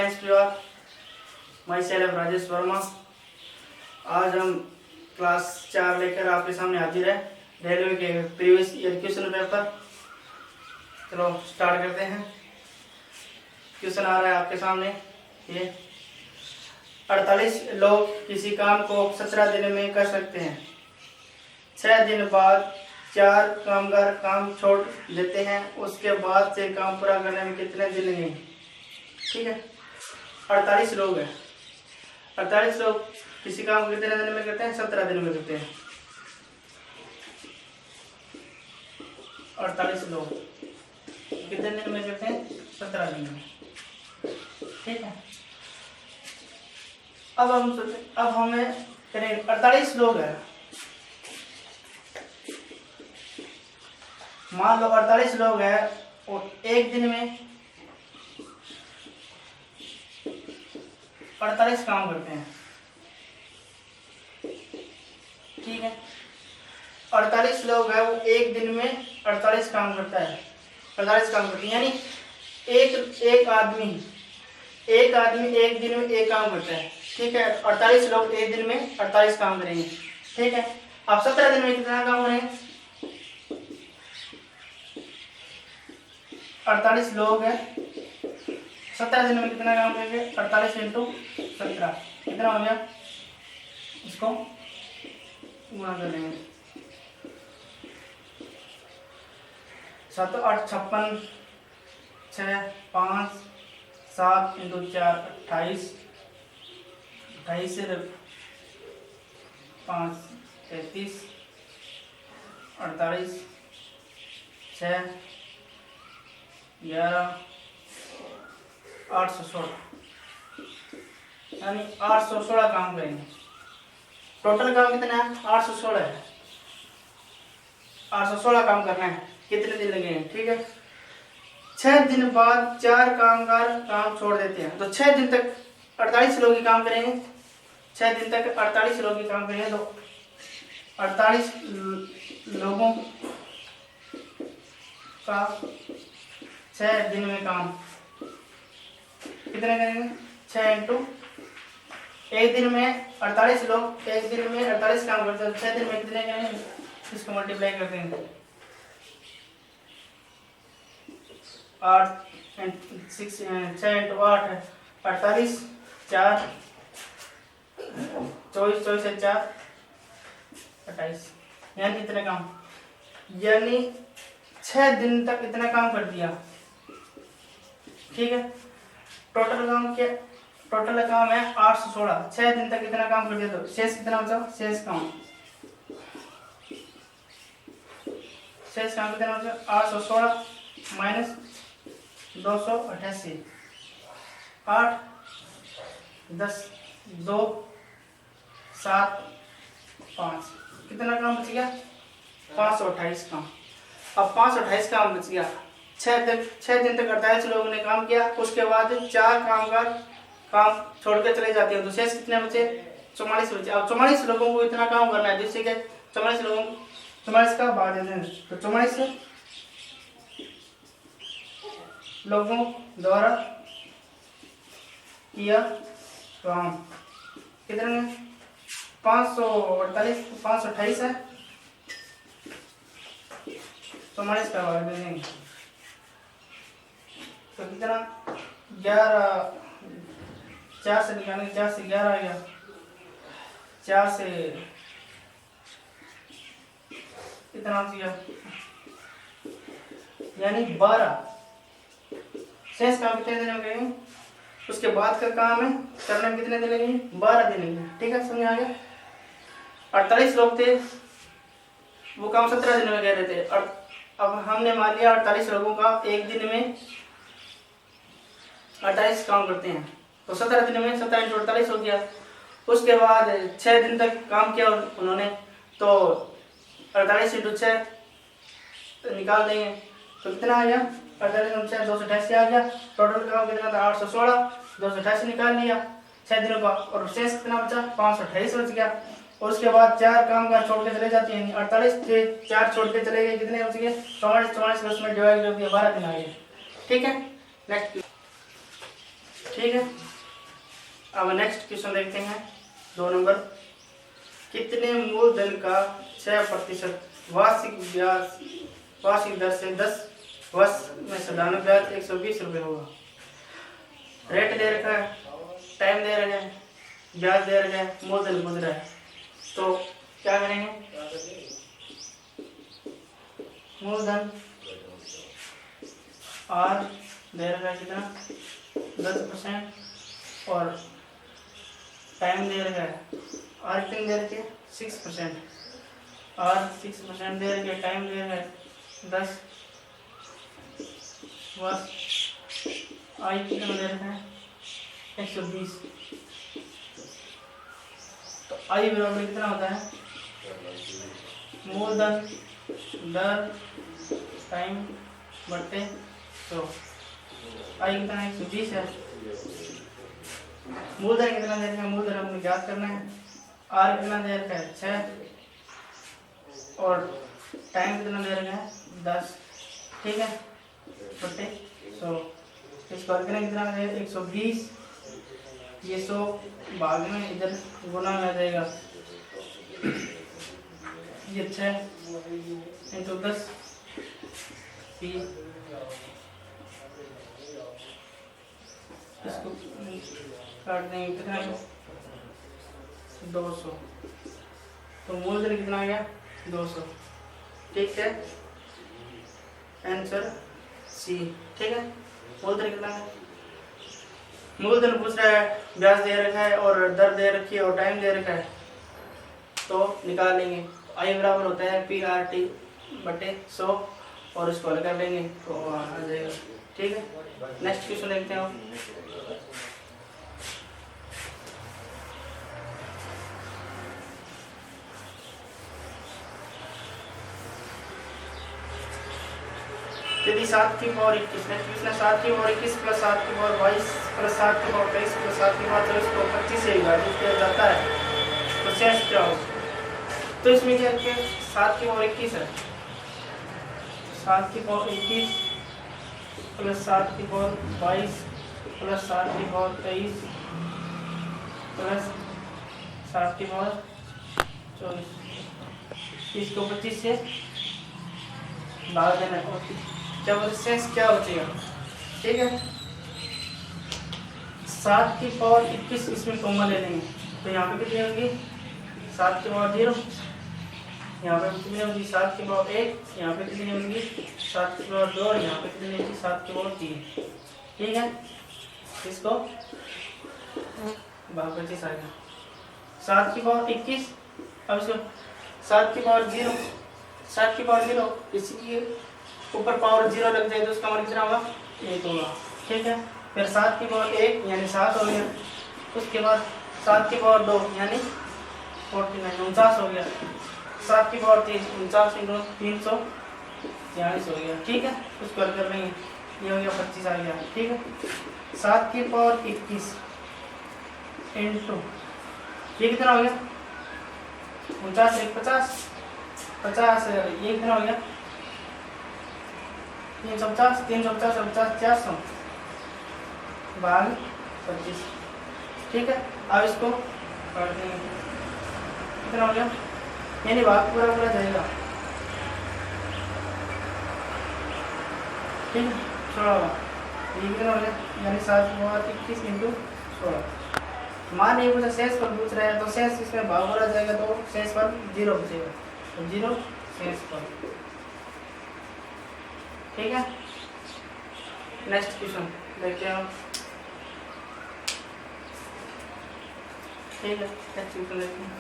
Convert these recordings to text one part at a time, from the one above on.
Science परिवार, my self Rajesh Verma. आज हम क्लास 4 लेकर आपके सामने हाजिर है, रेलवे के प्रीवियस ईयर क्वेश्चन पेपर। चलो स्टार्ट करते हैं। क्वेश्चन आ रहा है आपके सामने ये 48 लोग किसी काम को 17 दिन में कर सकते हैं। 6 दिन बाद 4 कामगार काम छोड़ देते हैं, उसके बाद से काम पूरा करने में कितने दिन लगेंगे? ठीक है, 48 लोग हैं। 48 लोग किसी काम को कितने दिन में करते हैं? 17 दिन में करते हैं। 48 लोग कितने दिन में करते हैं? 17 दिन में। ठीक है, अब हमें करें 48 लोग हैं। मान लो 48 लोग हैं और एक दिन में 48 काम करते हैं। ठीक है, 48 लोग हैं, वो एक दिन में 48 काम करता है, 48 काम करते हैं। यानी एक आदमी एक दिन में एक काम करता है। ठीक है, 48 लोग एक दिन में 48 काम करेंगे। ठीक है, अब 17 दिन में कितना काम करेंगे? 48 लोग हैं, 17 दिन में कितना काम करेंगे? 48 इंटू 17 कितना हो गया? इसको गुणा कर लेंगे। 7 8 56, 6 5 7 इंटू 4 28, 28 से 5 33, 48 6 11 816, यानी 816 काम करेंगे। टोटल काम कितना है? 816 है। 816 काम करना है। कितने दिन लगेंगे? ठीक है, 6 दिन बाद 4 कामगार काम छोड़ देते हैं, तो 6 दिन तक 48 लोग ही काम करेंगे। 6 दिन तक 48 लोग ही काम करेंगे, तो 48 लोगों का 6 दिन में काम कितने करेंगे? 6 इंटू एक दिन में 48 लोग एक दिन में 48 काम करते हैं, 6 दिन में कितने करेंगे? इसको मल्टीप्लाई कर देंगे। 6 इंटू 8 48, 4 24 24 से 4 28, यानी कितने काम? यानी 6 दिन तक इतना काम कर दिया। ठीक है, टोटल काम है 816। 6 दिन तक इतना काम कर दिया, तो शेष कितना बचा? शेष काम कितना बचा? 816 माइनस 288, 8 10 2 7 5, कितना काम बच गया? 528 काम। अब 528 काम बच गया। 6 दिन तक 48 लोगों ने काम किया, उसके बाद 4 कामगार काम छोड़ के चले जाते हैं, तो शेष कितने बचे? 44 बचे। अब 44 लोगों को इतना काम करना है, जिससे कि 44 का भाग देते हैं, तो 44 लोगों द्वारा किया काम कितने? 548 528 है, 44 का भाग देंगे, तो कितना? 11 4 से निकालेंगे, 4 से 11 आ गया, 4 से कितना हो गया? यानी 12। शेष काम कितने दिन लगेंगे? उसके बाद का काम है करने में कितने दिन लगेंगे? 12 दिन लगेंगे। ठीक है, समझ आ गया? 48 लोग थे, वो काम 17 दिन में कह रहे थे, और अब हमने मान लिया 48 लोगों का एक दिन में 48 काम करते हैं, तो 17 दिन में 17 इंटू 48 हो गया। उसके बाद 6 दिन तक काम किया उन्होंने, तो 48 इंटू 6 निकाल देंगे, तो कितना आ गया? 48 इंटू 6 288 आ गया। टोटल काम कितना था? 816, 288 निकाल लिया 6 दिनों का, और शेष कितना बचा? 528 बच गया। और उसके बाद 4 कामगार छोड़ के चले जाते हैं, 48 थे, 4 छोड़ के चले गए, कितने बच गए? 44 में डिवाइड कर दिया, 12 दिन आ गए। ठीक है, नेक्स्ट। ठीक है। अब नेक्स्ट क्वेश्चन देखते हैं 2 नंबर। कितने मूलधन का 6% वार्षिक दर से 10 वर्ष में सालाना ब्याज 120 रुपये होगा। रेट दे रखा है, टाइम दे रखा है, ब्याज दे रखा है, मूलधन पूछ रहा है, तो क्या करेंगे? मूलधन आर दे रखा है कितना 10% और टाइम दे रखा है आर कितने दे रखे 6%, आर 6% दे रखे, टाइम दे रखा है 10 वर्ष, आई कितना दे रखा है 120। तो आई बराबर कितना होता है? मूलधन दर टाइम बढ़ते तो आई कितना 120 है। मूलधन कितना दे रखा है? मूलधन हमने ज्ञात करना है। आर कितना दे रखा है 6 और टाइम कितना दे रखा है 10, ठीक है, बटे 100। इसको हल करें कितना है 120, ये 100 भाग में इधर गुना में आ जाएगा, ये 6 इंटू 10 इसको काट देंगे कितना है 200। तो मूलधन कितना आ गया 200, ठीक है, आंसर सी, ठीक है। मूलधन कितना है? मूलधन पूछ रहा है, ब्याज दे रखा है और दर दे रखी है और टाइम दे रखा है, तो निकाल लेंगे। आई बराबर होता है PRT बटे 100 और इसको हल कर लेंगे तो आ जाएगा, ठीक है। नेक्स्ट क्वेश्चन देखते हैं हम। यदि 7 की पावर 21 ने 7 की पावर 21 प्लस 7 की पावर 22 प्लस 7 की पावर 23 प्लस 7 की पावर 24 को 25 से विभाजित किया जाता है तो शेष क्या होगा? तो इसमें क्या है 7 की पावर 21 है, 7 की पावर 21 प्लस 7 की पावर 22 प्लस 7 की पावर 23 प्लस 7 की पावर 24, इसको 25 से भाग देना है, क्या शेष क्या बचेगा, ठीक है। 7 की पावर 21 इसमें कॉमन ले लेंगे तो यहाँ पे कितनी होगी 7 की पावर 0, यहाँ पे कितनी होगी 7 की पावर 1, यहाँ पे कितनी होगी 7 की पावर 2 और यहाँ पे कितनी होगी 7 की पावर 3, ठीक है। इसको भाग 25 आ गया 7 की पावर 21। अब इसको 7 की पावर 0, 7 की पावर 0 इसकी ऊपर पावर 0 लग जाए तो उसका मान कितना होगा 1 होगा, ठीक है। फिर 7 की पावर 1 यानी 7 हो गया, उसके बाद 7 की पावर 2 यानी 49 हो गया, 7 की पावर 3 49 इंटू 343 हो गया, ठीक है। उसको हल कर लेंगे, ये हो गया 25 आ गया, ठीक है। 7 की पावर 21 इंटू ये कितना हो गया 49 1 50 50 ये कितना हो गया 350 350 50 400 भाग 25, ठीक है। अब इसको काट देंगे कितना हो गया, यानी भाग पूरा पूरा जाएगा, ठीक है, 16 होगा, ये कितना हो गया यानी 7 इंटू 16। मान ये मुझे शेष पर पूछ रहा है तो शेष इसमें भाग बोला जाएगा तो शेष पर 0 बचेगा, तो 0 शेष पर, ठीक है। नेक्स्ट क्वेश्चन देखते हैं हम, ठीक है। नेक्स्ट क्वेश्चन देखते हैं।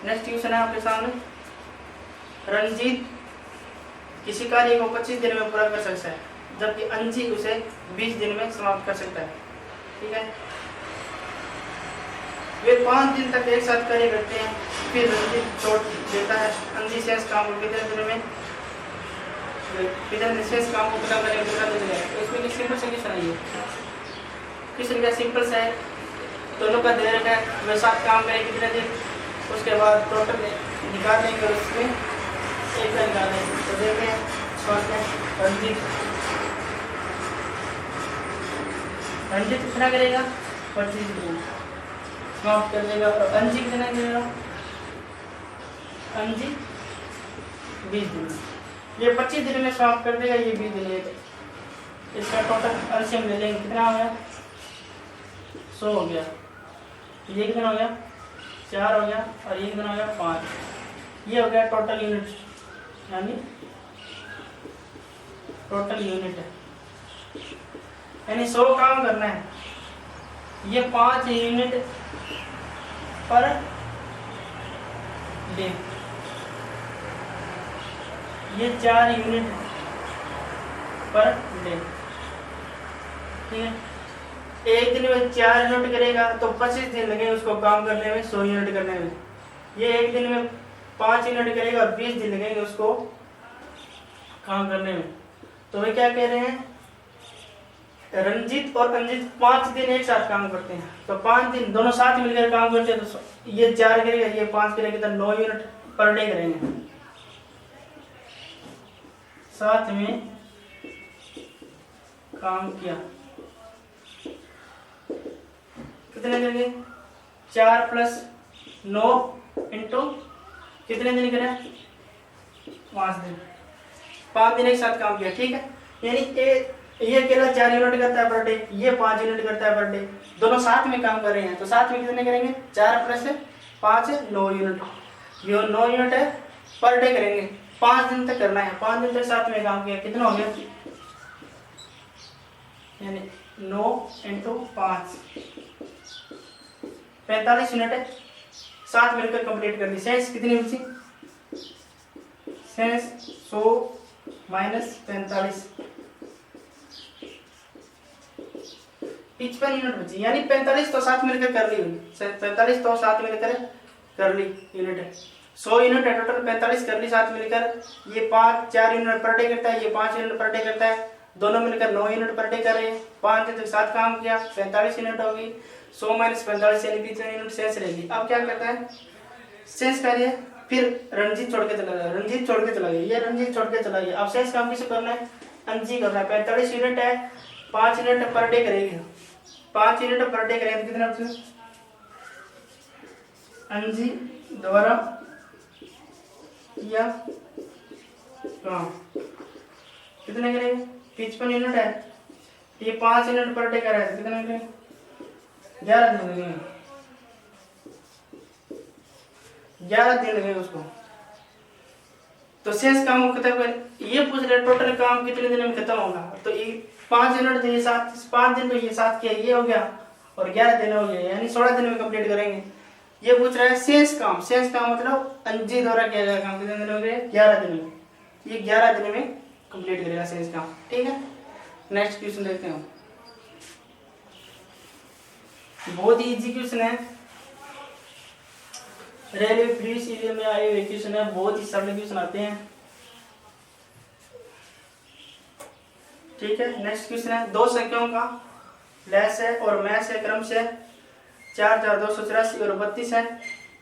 नेक्स्ट क्वेश्चन है आपके सामने, रंजीत किसी कार्य को 25 दिन में पूरा कर सकता है जबकि अंजी उसे 20 दिन में समाप्त कर सकता है, ठीक है। वे 5 दिन तक एक साथ कार्य करते हैं, फिर रंजीत छोड़ देता है। अंजी शेष काम को कितने दिन में शेष काम को पूरा करेगा कितना दिन में? तो इसमें सिंपल सोल्यूशन है, ये क्वेश्चन क्या सिंपल है, दोनों का दे रखा है, वे साथ काम करें कितने दिन, उसके बाद टोटल निकाल लेंगे उसमें एक का निकाल लेंगे। तो देखें शॉर्ट में रंजित कितना करेगा 25 दिन समाप्त कर देगा। और अंजी कितना करेगा अंजी 20 दिन। ये 25 दिन में समाप्त कर देगा, ये 20 दिन में। इसका टोटल एलसीएम ले लेंगे, कितना हो गया 100 हो गया। ये कितना हो गया 4 हो गया और ये कितना हो गया 5। ये हो गया टोटल यूनिट, यानी टोटल यूनिट है, यानी 100 काम करना है। ये 5 यूनिट पर डे, ये 4 यूनिट पर डे। ठीक है, एक दिन में 4 यूनिट करेगा तो 25 दिन लगेंगे उसको काम करने में, 100 यूनिट करने में। ये एक दिन में 5 यूनिट करेगा और 20 दिन लगेंगे उसको काम करने में। तो वे क्या कह रहे हैं, रंजीत और अंजित 5 दिन एक साथ काम करते हैं, तो 5 दिन दोनों साथ मिलकर काम करते हैं। तो ये 4 करेगा, ये 5 करेगा, तो 9 यूनिट पर डे करेंगे साथ में काम किया। कितने करेंगे 4 + 9 इंटू कितने दिन करें 5 दिन। 5 दिन एक साथ काम किया। ठीक है, यानी ये अकेला 4 यूनिट करता है पर डे, ये 5 यूनिट करता है पर डे, दोनों साथ में काम कर रहे हैं। तो साथ में कितने करेंगे 4 + 5 9 यूनिट। ये 9 यूनिट है पर डे करेंगे, 5 दिन तक करना है। 5 दिन तक साथ में काम किया, कितना हो गया, यानी 9 × 5 45 यूनिट है साथ मिलकर कंप्लीट कर दी। शेष कितनी बची, शेष 100 - 45 55 यूनिट बची, यानी 45 तो साथ मिलकर कर ली। 45 तो साथ मिलकर कर ली यूनिट है। 100 यूनिट है टोटल, 45 कर ली साथ मिलकर। ये 4 यूनिट पर डे करता है, ये 5 यूनिट पर डे करता है, दोनों मिलकर 9 यूनिट पर डे कर रहे हैं। 5 दिन तक साथ काम किया, 45 यूनिट होगी। 100 - 45 यानी 55 यूनिट शेष रहेगी। अब क्या करता है, शेष कार्य फिर रंजीत छोड़ के चला गया, रंजीत छोड़ के चला गया, ये रंजीत छोड़ के चला गया। अब शेष काम किसे करना है, अंजी करना है। 45 यूनिट है, 5 यूनिट पर डे करेगी, 5 यूनिट पर डे करेंगे, कितना अंजी द्वारा किया काम कितने करेंगे 55 यूनिट है, ये 5 यूनिट पर डे कर रहा है, कितने करेंगे 11 दिन लगेंगे, 11 दिन लगेंगे उसको। तो शेष काम को खत्म कर, ये पूछ रहे टोटल काम कितने दिन में खत्म होगा। तो ये 5 यूनिट तो ये 5 दिन तो ये 7 किया, ये हो गया, और 11 दिन हो गया, यानी 16 दिन में कंप्लीट करेंगे। ये पूछ रहा है शेष काम, शेष काम मतलब अंजी द्वारा किया गया काम कितने दिन हो गए 11 दिन में, ये 11 दिन में कंप्लीट करेगा शेष काम। ठीक है, नेक्स्ट क्वेश्चन देखते हैं। बहुत ही इजी क्वेश्चन है, रेलवे पुलिस एरिया में आए हुए क्वेश्चन है, बहुत ही सरल क्वेश्चन आते हैं। ठीक है, नेक्स्ट क्वेश्चन है, दो संख्याओं का लैस है और मैस है, क्रम से 4284 और 32 है।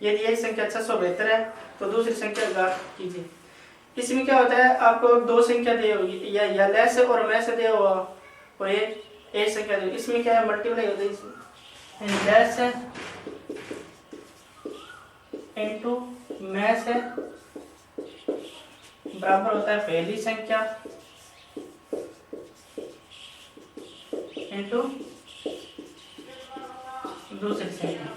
यदि एक संख्या 672 है तो दूसरी संख्या घात कीजिए। इसमें क्या होता है, आपको दो संख्या दी होगी, या लैस है और मैस दिया हुआ और एक संख्या दी। इसमें क्या है, मल्टीप्लाई होता है, लैस है इनटू मैस है बराबर होता है पहली संख्या इनटू दूसरी संख्या।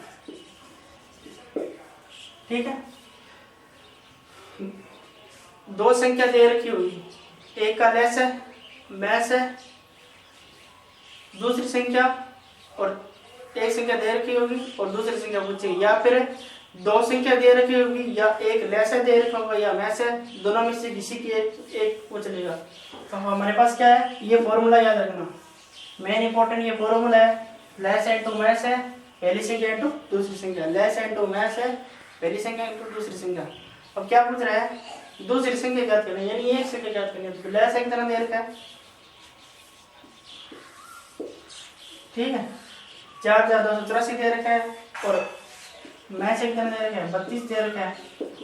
ठीक है, दो संख्या दे रखी होगी, एक का लैस है मैस है, दूसरी संख्या और एक संख्या दे रखी होगी और दूसरी संख्या पूछेगी, या फिर दो संख्या दे रखी होगी या एक लैस दे रखा होगा या मैस है, दोनों में से किसी की एक पूछ लेगा। तो हमारे पास क्या है, ये फॉर्मूला याद रखना, मेन इंपॉर्टेंट ये फॉर्मूला है, लैस इनटू मैस है पहली संख्या इनटू दूसरी संख्या, लैस इनटू मैस है पहली संख्या इनटू दूसरी संख्या। अब क्या पूछ रहा है, दूसरी संख्या ज्ञात करनी है, यानी एक संख्या ज्ञात करनी है। तो लैस एक तरह दे रखा है, ठीक है, 4284 दे रखा है और मैस एक तरह दे रखा है 32 दे रखा है।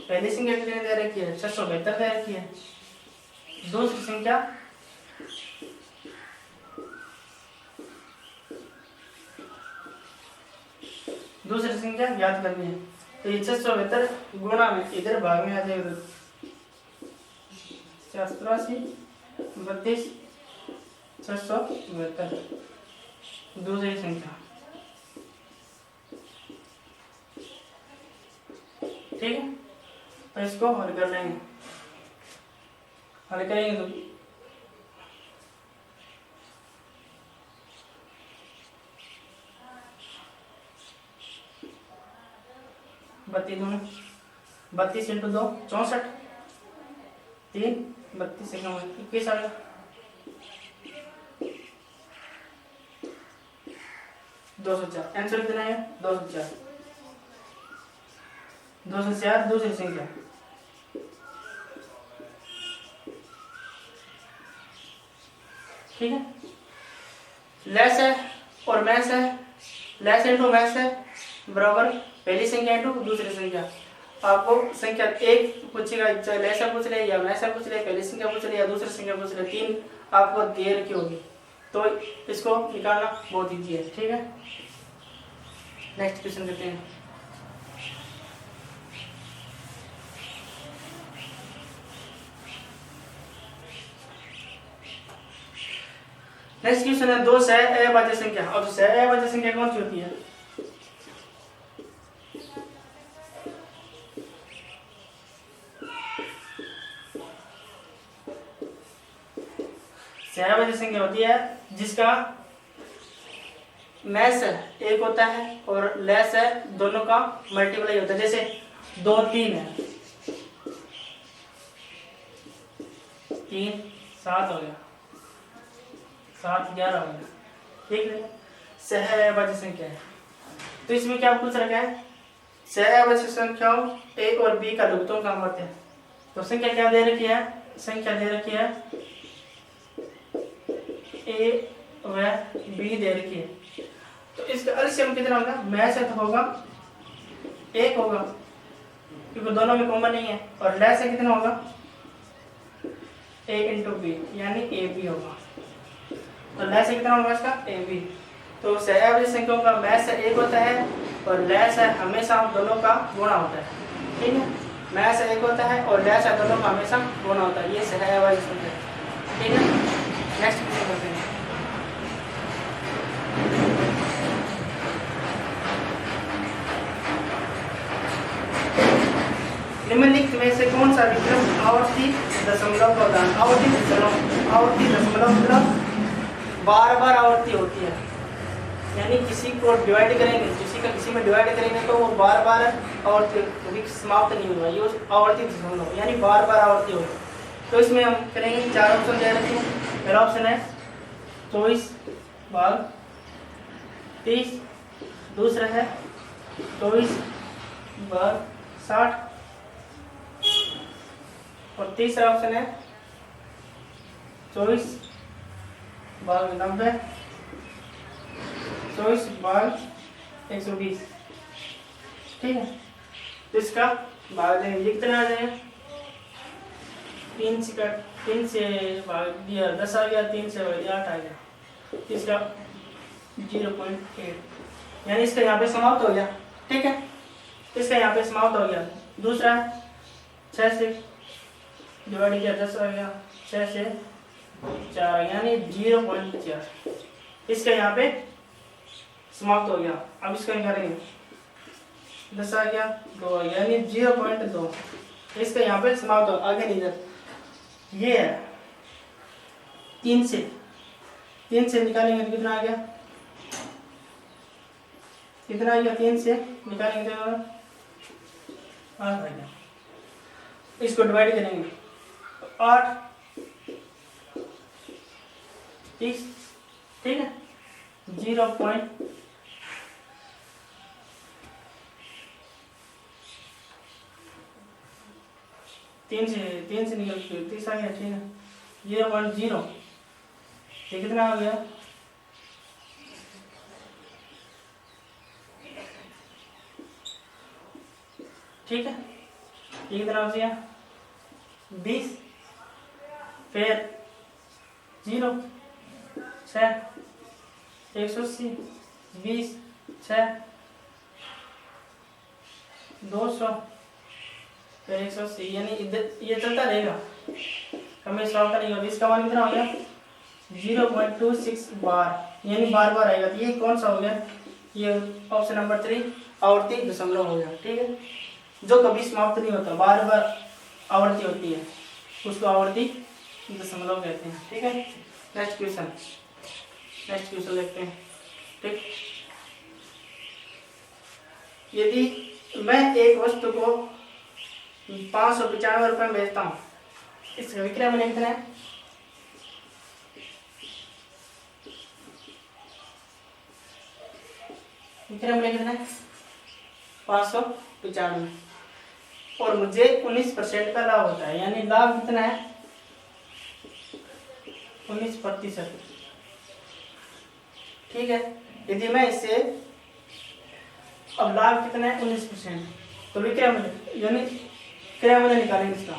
पहली संख्या कितनी दे रखी है? 672 दे रखी है। दूसरी संख्या याद करनी है। तो ये 672 गुणा में इधर भाग में आ जाएगा 84 32 672 दूसरी संख्या। ठीक है, तो इसको हल कर लेंगे। हल करेंगे तो 32 इंटू 2 64 3 32 21 आ गया। 204 आंसर कितना है? 204 दूसरी संख्या। ठीक है, लेस है और मैस है, लेस इंटू मैस है बराबर पहली संख्या इंटू दूसरी संख्या। आपको संख्या एक पूछेगा, चाहे लेस पूछ ले या मैस पूछ ले, पहली संख्या पूछ ले या दूसरी संख्या पूछ ले, तीन आपको दे रखी होगी, तो इसको निकालना बहुत ईजी है। ठीक है, नेक्स्ट क्वेश्चन करते हैं। नेक्स्ट क्वेश्चन है 2 सह अभाज्य संख्या। और सह अभाज्य संख्या कौन सी होती है? सह अभाज्य संख्या होती है जिसका मैस एक होता है और लेस है दोनों का मल्टीप्लाई होता है। जैसे 2 3 है, 3 7 हो गया, 7 11 हो गया। ठीक है, सह अभाज्य संख्या है। तो इसमें क्या पूछ रखा है? सह अभाज्य संख्याओं ए और बी का लघुत्तम काम करते हैं। तो संख्या क्या दे रखी है? संख्या दे रखी है ए व बी दे रखी है। तो इसका एलसीएम कितना होगा? मैस है तो होगा 1 होगा क्योंकि दोनों में कॉमन नहीं है, और लेस है कितना होगा? a इंटू बी यानी ए बी होगा। तो लेस है कितना होगा इसका? A B. तो सह अभाज्य संख्याओं का मैस 1 होता है और लेस है हमेशा दोनों का गुणा होता है। ठीक है, मैस 1 होता है और लेस है दोनों का हमेशा गुणा होता है। ये सह अभाज्य संख्या है। ठीक है, नेक्स्ट क्वेश्चन करते हैं। निम्नलिखित में से कौन सा विकल्प आवर्ती दशमलव का उदाहरण? आवर्ती दशमलव मतलब बार बार आवर्ती होती है, यानी किसी को डिवाइड करेंगे, किसी का किसी में डिवाइड करेंगे तो वो बार बार आवर्ती समाप्त नहीं होगा, ये आवर्ती दशमलव यानी बार बार आवर्ती होगा। तो इसमें हम करेंगे 4 ऑप्शन दे रखे हैं। पहला ऑप्शन है 24 भाग 30, दूसरा है 24 भाग 60 और तीसरा ऑप्शन है 24 भाग 90, 24 भाग 120। ठीक है, तो इसका भाग देंगे, ये कितना आ जाएगा? 3 से भाग दिया 10 आ गया, 3 से भाग दिया 8 आ गया, इसका 0.8 यानी इसका यहाँ पे समाप्त हो गया। ठीक है, इसका यहाँ पे समाप्त हो गया। दूसरा 6 से डिवाइड किया 10 आ गया, 6 से 4 यानी 0.4, इसका यहाँ पे समाप्त हो गया। अब इसका निकालेंगे, 10 आ गया 2 आ गया यानी 0.2, इसका यहाँ पे समाप्त हो, आगे नहीं जाता। ये है 3 से निकालेंगे तो कितना आ गया? कितना आ गया? 3 से निकालेंगे तो 8 आ गया। इसको डिवाइड करेंगे 8 30। ठीक है, 0.3 से निकल के 30 आ गया। ठीक है, 0.0 ये कितना आ गया? ठीक है, ये कितना हो गया 20, फिर 0 6 180 20 6 200 फिर 180, यानी इधर ये चलता रहेगा, हमें सॉल्व करेंगे। अब इसका मान कितना हो गया 0.26 बार, यानी बार बार आएगा। तो ये कौन सा हो गया, ये ऑप्शन नंबर 3 आवर्ती दशमलव हो गया। ठीक है, जो कभी समाप्त नहीं होता, बार बार आवर्ती होती है, उसको आवर्ती दशमलव कहते हैं। ठीक है, नेक्स्ट क्वेश्चन देखते हैं। ठीक, यदि मैं एक वस्तु को 595 रुपये में बेचता हूँ, इसका विक्रय मूल्य कितना है, विक्रय मूल्य कितना है 595, और मुझे 19% का लाभ होता है, यानी लाभ कितना है 19%। ठीक है, यदि मैं इससे अब लाभ कितना है 19%, तो विक्रय मूल्य यानी क्रय मूल्य निकालेंगे, इसका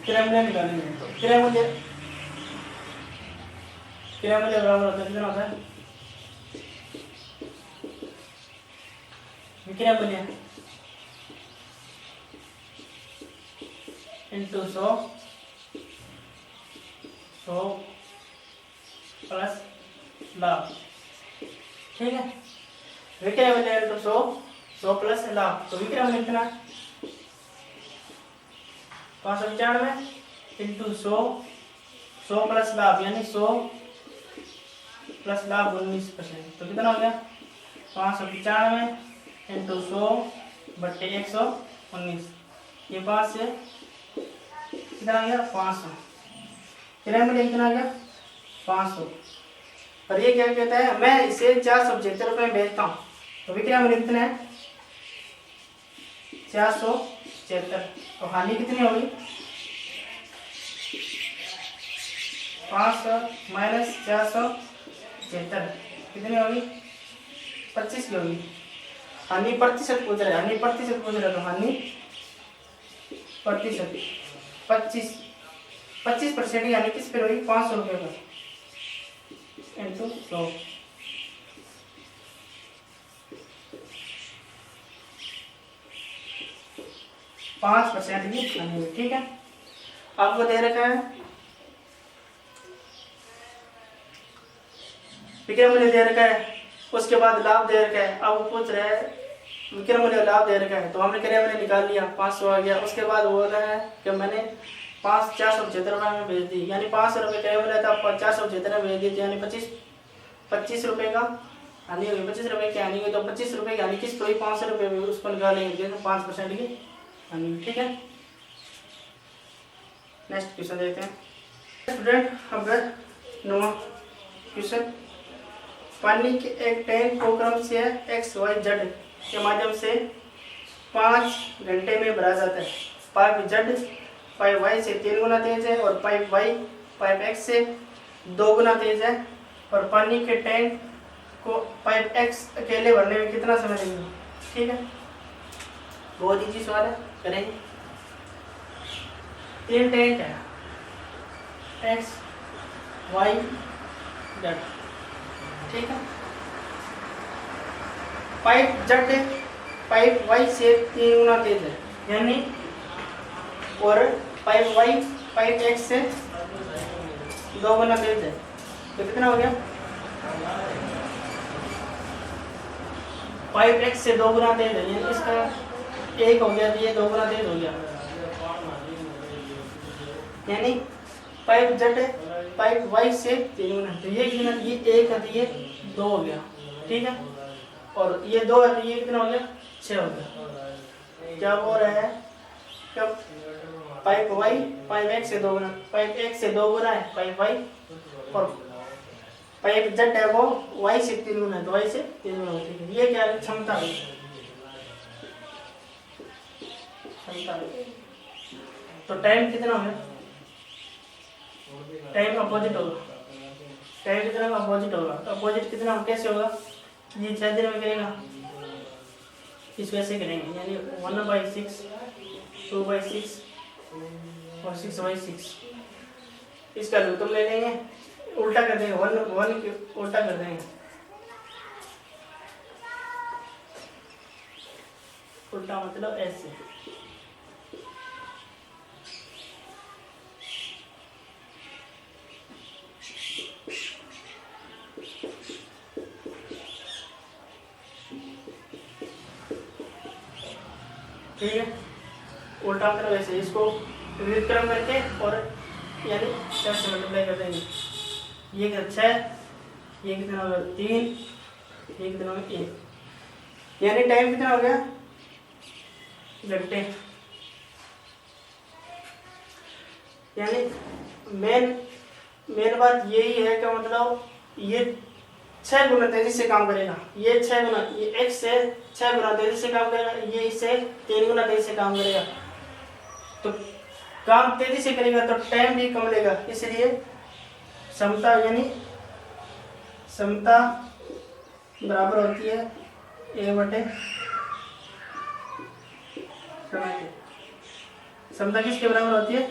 क्रय मूल्य निकालेंगे। तो क्रय मूल्य बराबर होता है, कितना होता है विक्रय मूल्य इंटू 100 प्लस लाभ। ठीक है, विक्रय मूल्य इंटू 100 प्लस लाभ, तो विक्रय मूल्य कितना 595 इंटू 100 प्लस लाभ, यानी 100 प्लस लाभ 19%, तो कितना हो गया 595 इंटू 100/119, ये 5 से कितना आ गया 500, किराए में कितना आ गया 500। और ये क्या कहता है, मैं इसे 475 रुपये में बेचता हूँ, तो विक्रय मूल्य कितना है 476, तो हानि कितनी होगी 500 माइनस 476 कितनी होगी 25 की होगी। हानि प्रतिशत पूछ रहा है, हानि प्रतिशत पूछ रहा है, तो हानि प्रतिशत 25% यानी किस पे होगी 500 रुपये पर इंटू 100। 5% की हानि हुई। ठीक है, आपको दे रखा है विक्रय मूल्य दे रखा है, उसके बाद लाभ दे रखा है। अब पूछ रहे हैं विक्रय मूल्य लाभ दे रखा है, तो हमने क्रय मूल्य निकाल लिया 500 आ गया। उसके बाद बोल रहा है कि मैंने 475 रुपये में बेच दी, यानी 500 रुपये क्रय मूल्य था, 475 में बेच दी, यानी 25 रुपये का हानि होगी। 25 रुपये की हानि हुई, तो 25 रुपये की हानि किस पर 500 रुपये में उसको निकालेंगे, 5% की हानि। ठीक है, नेक्स्ट क्वेश्चन देखते हैं स्टूडेंट। अब 9वां क्वेश्चन, पानी के एक टैंक को क्रम से XYZ के माध्यम से 5 घंटे में भरा जाता है। पाइप Z पाइप Y से 3 गुना तेज है, और पाइप Y पाइप X से 2 गुना तेज है, और पानी के टैंक को पाइप X अकेले भरने में कितना समय लगेगा। ठीक है, बहुत इजी सवाल है, करेंगे। 3 टैंक है X Y Z, ठीक है। पाइप Z पाइप Y से 3 गुना तेज है, यानी, और पाइप Y पाइप X से 2 गुना तेज है, तो कितना हो गया पाइप X से 2 गुना तेज है, यानी इसका 1 हो गया, तो ये 2 गुना तेज हो गया, यानी पाइप Z पाइप Y से 3 गुना, तो ये कितना, ये 1 है, तो ये 2 हो गया। ठीक है, और ये 2 है, तो ये कितना हो गया 6 हो गया। क्या बोल रहा है, कब पाइप Y पाइप X से 2 गुना, पाइप X से 2 गुना है पाइप Y, और पाइप Z है वो Y से 3 गुना है, तो Y से 3 गुना होती है। ये क्या है, क्षमता है, क्षमता। तो टाइम कितना हो गया, टाइम अपोजिट होगा, टाइम कितना अपोजिट होगा, तो अपोजिट कितना कैसे होगा, ये 6 दिन में करेगा इसको ऐसे करेंगे, यानी 1/6, 2/6 और 6/6। इसका लघुत्तम ले लेंगे, उल्टा कर देंगे, 1 के उल्टा कर देंगे, उल्टा मतलब ऐसे। ठीक है, उल्टा मतलब ऐसे। इसको विपरीत क्रम करके और यानी 4 से मल्टीप्लाई कर देंगे। ये कितना 6, ये कितना होगा 3, ये कितना होगा 1, यानी टाइम कितना हो गया घंटे। यानी मेन बात यही है कि मतलब ये 6 गुना तेजी से काम करेगा, ये 6 गुना, ये x से 6 गुना तेजी से काम करेगा, ये इससे 3 गुना तेजी से काम करेगा। तो काम तेजी से करेगा तो टाइम भी कम लेगा, इसलिए समता यानी समता बराबर होती है a/, समता किसके बराबर होती है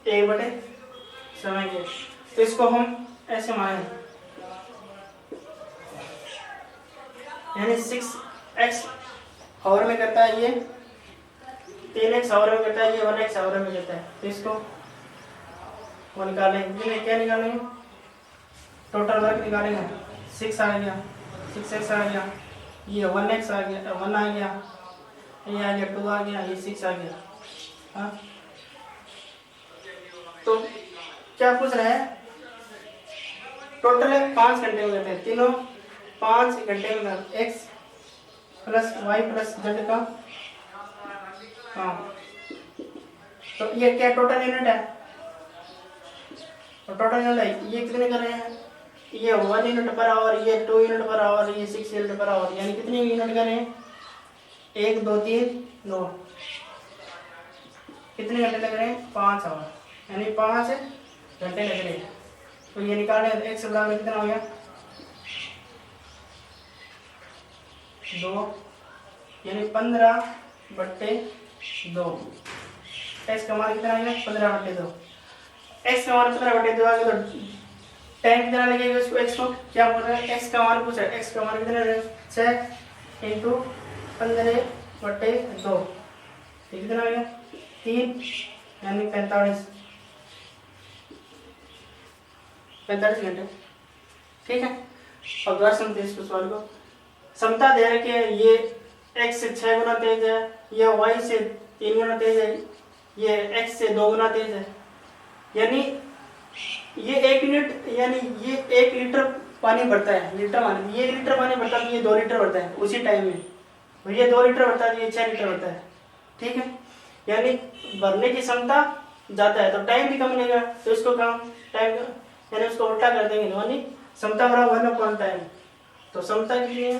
a/समय के। तो इसको हम ऐसे माने, यानी 6x आवर में करता है, ये 3x आवर में करता है, ये 1x आवर में करता है। तो इसको वो निकालेंगे, क्या निकालेंगे टोटल वर्क निकालेंगे। 6 आ गया, 6x आ गया, ये 1x आ गया, 1 आ गया, ये आ गया 2 आ गया, ये 6 आ गया। हाँ, तो क्या पूछ रहे हैं, टोटल 5 घंटे में करते हैं, तीनों 5 घंटे में x plus Y plus Z का। हाँ, तो ये क्या टोटल यूनिट है, तो टोटल यूनिट है, ये कितने कर रहे हैं, ये 1 यूनिट पर आवर, ये 2 यूनिट पर आवर, ये 6 यूनिट पर आवर, यानी कितने यूनिट कर रहे हैं 1 2 3 9। कितने घंटे लग रहे हैं 5 आवर, यानी 5 घंटे लग रहे हैं। तो ये निकालने x बराबर कितना हो गया 2, यानी 15/2। x का मान कितना आ गया 15/2। x का मान 15/2 आ गया, तो टाइम कितना लगेगा इसको, x को क्या बोल रहा है, x का मान पूछा है, x का मान कितना है 6 × 15/2, ये कितना आ गया 3, यानी 45 घंटे। ठीक है, और दोबारा समझते हैं इसको सवाल को। समता दे रहे कि ये x से 6 गुना तेज है, ये y से 3 गुना तेज है, ये x से 2 गुना तेज है, यानी ये 1 यूनिट, यानी ये 1 लीटर पानी भरता है, लीटर पानी, ये 1 लीटर पानी भरता है, ये 2 लीटर भरता है उसी टाइम में, और ये 2 लीटर भरता है, ये 6 लीटर भरता है। ठीक है, यानी भरने की क्षमता ज़्यादा है तो टाइम भी कम लेगा, तो इसको कम टाइम यानी उसको उल्टा कर देंगे, यानी क्षमता बराबर 1 टाइम। तो क्षमता कितनी है,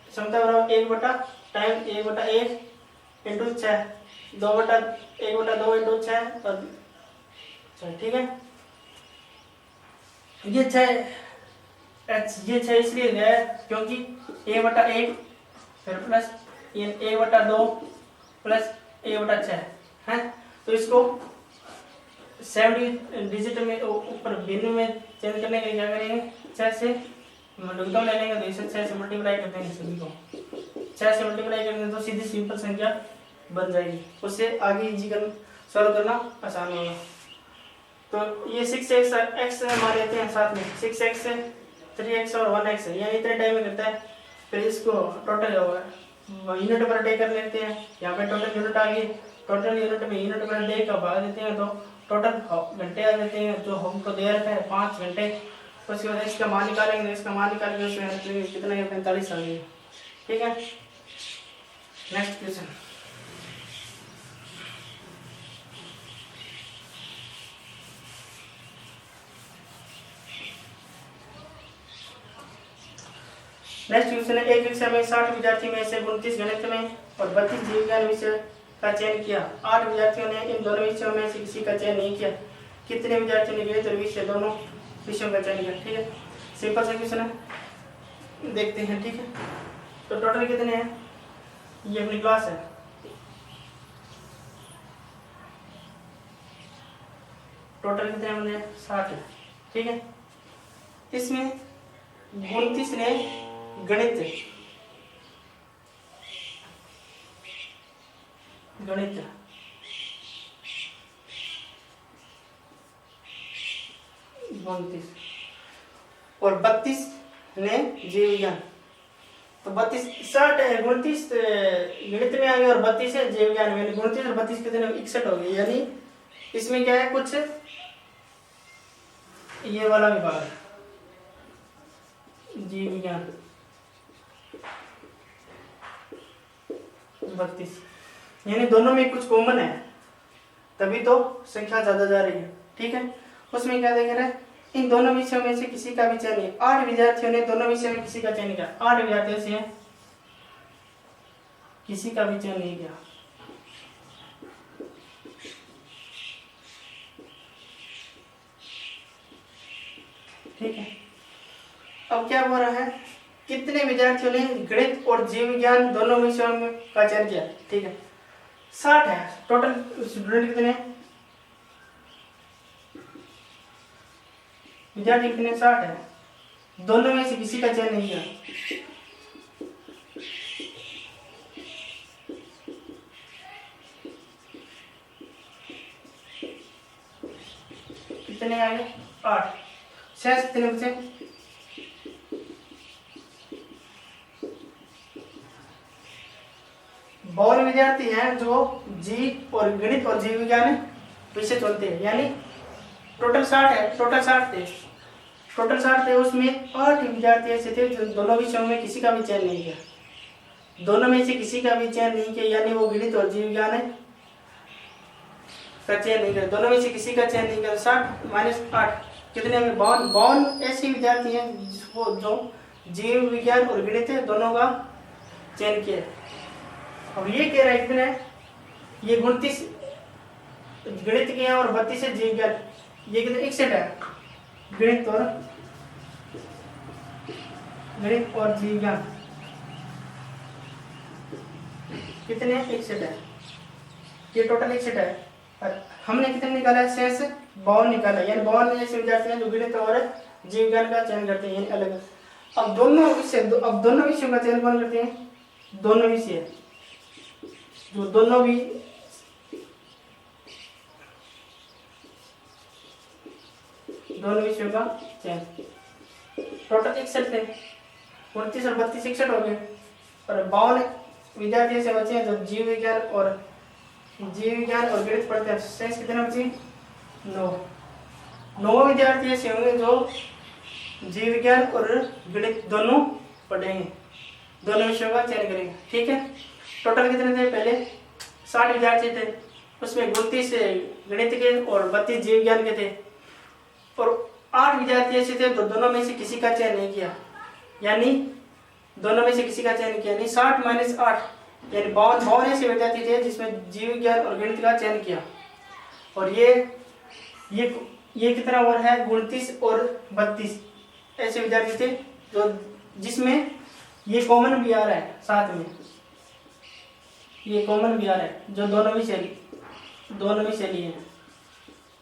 क्षमता बराबर 1/टाइम 1/1 × 6, 1/2 × 6 और 6। ठीक है, ये 6 इसलिए है क्योंकि 1/1 फिर प्लस 1/2 प्लस 1/6 है। तो इसको 7 डिजिट में ऊपर भिन्न में चेंज करने के लिए क्या करेंगे 6 से लघुत्तम ले लेंगे, तो इसे 6 से मल्टीप्लाई कर देंगे, सभी को 6 से मल्टीप्लाई कर देंगे तो सीधी सिंपल संख्या बन जाएगी, उससे आगे इजीकल सॉल्व करना आसान होगा। तो ये 6x हमारे रहते हैं साथ में, 6x 3x और 1x है, यानी इतने टाइम में करता है। फिर इसको टोटल यूनिट पर डे कर लेते हैं, यहाँ पे टोटल यूनिट आ गई, टोटल यूनिट में यूनिट पर डे का भाग देते हैं तो टोटल घंटे आ जाते हैं, जो हमको दे रखा है 5 घंटे। तो उसके बाद इसका मान निकालेंगे, इसका मान निकाल के उसमें कितना है 45 आ गई। ठीक है, नेक्स्ट क्वेश्चन। नेक्स्ट क्वेश्चन है, एक विषय में 60 विद्यार्थी में से 29 गणित में और 32 जीव विज्ञान विषय का चयन किया। 8 विद्यार्थियों ने इन दोनों विषयों में से किसी का चयन नहीं किया। कितने विद्यार्थियों ने गणित और विषय दोनों विषयों का चयन किया? ठीक है, सिंपल सा क्वेश्चन है, देखते हैं। ठीक है, तो टोटल कितने हैं ये अपनी क्लास है। टोटल कितने बंदे हैं? 60 है। ठीक है, इसमें 29 ने गणित गणित 29 और 32 ने जीव विज्ञान। तो 32 60 है, 29 गणित में आ गए और 32 है जीव विज्ञान में। 29 और 32 कितने? 61 हो गए। यानी इसमें क्या है, कुछ ये वाला विभाग है जीव विज्ञान 32, यानी दोनों में कुछ कॉमन है, तभी तो संख्या ज्यादा जा रही है। ठीक है, उसमें क्या देख रहे हैं, इन दोनों विषयों में से किसी का भी चयन नहीं। 8 विद्यार्थियों ने दोनों विषयों में किसी का चयन किया। 8 विद्यार्थियों से किसी का भी चयन नहीं किया। ठीक है, अब क्या हो रहा है, कितने विद्यार्थियों ने गणित और जीव विज्ञान दोनों विषयों में का चयन किया? ठीक है, 60 है टोटल स्टूडेंट। कितने विद्यार्थी? कितने? 60 है। दोनों में से किसी का चयन नहीं किया। कितने आए? 8। शेष कितने बचे? 52 विद्यार्थी हैं जो जीव और गणित और जीव विज्ञान विषय चुनते हैं। यानी टोटल 60 है। टोटल 60 थे, उसमें 8 विद्यार्थी ऐसे थे जो दोनों विषयों में किसी का भी चयन नहीं किया। दोनों में से किसी का भी चयन नहीं किया, यानी वो गणित और जीव विज्ञान का चयन नहीं किया। दोनों में से किसी का चयन नहीं किया। 60 माइनस 8 कितने में? 52 ऐसे विद्यार्थी हैं जो जीव विज्ञान और गणित दोनों का चयन किया। अब ये कह रहा है कितने? ये 29 गणित के हैं और 32 है जीव विज्ञान। ये कितने? 61 है गणित और जीव विज्ञान। कितने? 61 है। ये टोटल 61 है। और हमने कितने निकाला है? शेष 52 निकाला। यानी 52 ऐसे विद्यार्थी हैं जो गणित और जीव विज्ञान का चयन करते हैं, यानी अलग। अब दोनों विषयों का चयन कौन करते हैं? दोनों विषय जो दोनों विषयों का चयन। टोटल 61 थे, 29 और 32 61 हो गए। और 52 विद्यार्थी ऐसे बचे हैं जो जीव विज्ञान और गणित पढ़ते हैं। शेष कितने बचे? 9 विद्यार्थी ऐसे होंगे जो जीव विज्ञान और गणित दोनों पढ़ेंगे, दोनों विषयों का चयन करेंगे। ठीक है, टोटल कितने थे? पहले 60 विद्यार्थी थे, उसमें 29 गणित के और 32 जीव विज्ञान के थे। और 8 विद्यार्थी ऐसे थे तो दोनों में से किसी का चयन नहीं किया। यानी दोनों में से किसी का चयन नहीं किया, यानी 60 माइनस 8 यानी 52 ऐसे विद्यार्थी थे जिसमें जीव विज्ञान और गणित का चयन किया। और ये कितना और है? 29 और 32 ऐसे विद्यार्थी थे जो जिसमें ये कॉमन भी आ रहा है साथ में, ये कॉमन भी आ रहा है जो दोनों विषय लिए हैं।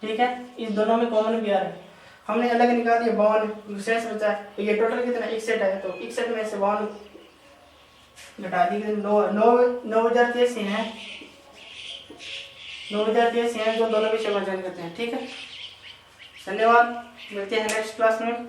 ठीक है, इस दोनों में कॉमन भी आ रहा है। हमने अलग निकाल दिया 52, शेष बचा है। तो ये टोटल कितना? 61 है। तो 61 में से 52 घटा दी। 9 विद्यार्थी ऐसे हैं, 9 विद्यार्थी ऐसे हैं जो दोनों विषयों का चयन करते हैं। ठीक है, धन्यवाद, मिलते हैं नेक्स्ट क्लास में।